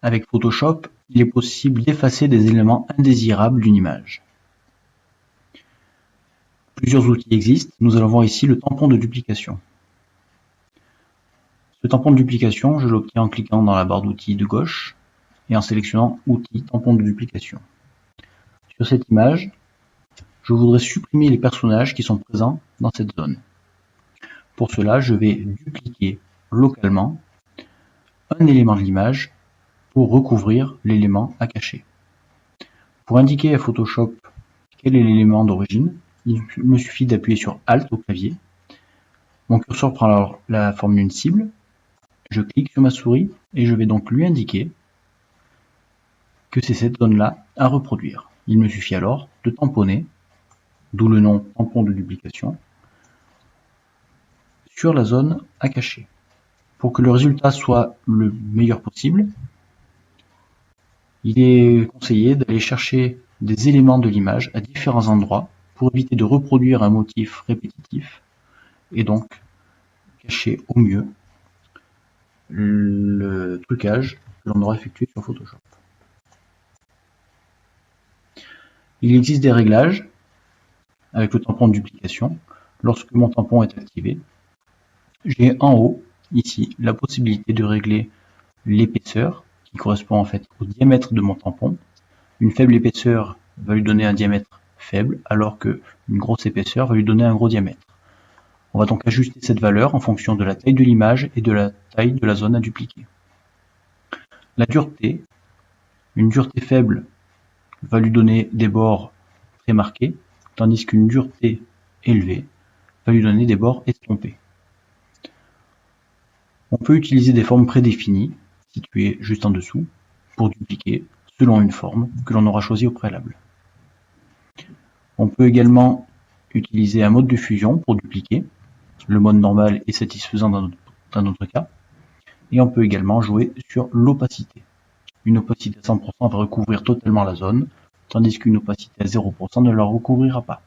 Avec Photoshop, il est possible d'effacer des éléments indésirables d'une image. Plusieurs outils existent, nous allons voir ici le tampon de duplication. Ce tampon de duplication, je l'obtiens en cliquant dans la barre d'outils de gauche et en sélectionnant Outils, tampon de duplication. Sur cette image, je voudrais supprimer les personnages qui sont présents dans cette zone. Pour cela, je vais dupliquer localement un élément de l'image pour recouvrir l'élément à cacher. Pour indiquer à Photoshop quel est l'élément d'origine, il me suffit d'appuyer sur Alt au clavier. Mon curseur prend alors la forme d'une cible. Je clique sur ma souris et je vais donc lui indiquer que c'est cette zone-là à reproduire. Il me suffit alors de tamponner, d'où le nom tampon de duplication, sur la zone à cacher. Pour que le résultat soit le meilleur possible, il est conseillé d'aller chercher des éléments de l'image à différents endroits pour éviter de reproduire un motif répétitif et donc cacher au mieux le trucage que l'on aura effectué sur Photoshop. Il existe des réglages avec le tampon de duplication. Lorsque mon tampon est activé, j'ai en haut, ici, la possibilité de régler l'épaisseur qui correspond en fait au diamètre de mon tampon. Une faible épaisseur va lui donner un diamètre faible, alors qu'une grosse épaisseur va lui donner un gros diamètre. On va donc ajuster cette valeur en fonction de la taille de l'image et de la taille de la zone à dupliquer. La dureté, une dureté faible va lui donner des bords très marqués, tandis qu'une dureté élevée va lui donner des bords estompés. On peut utiliser des formes prédéfinies, situées juste en dessous, pour dupliquer selon une forme que l'on aura choisie au préalable. On peut également utiliser un mode de fusion pour dupliquer. Le mode normal est satisfaisant dans notre cas. Et on peut également jouer sur l'opacité. Une opacité à 100% va recouvrir totalement la zone, tandis qu'une opacité à 0% ne la recouvrira pas.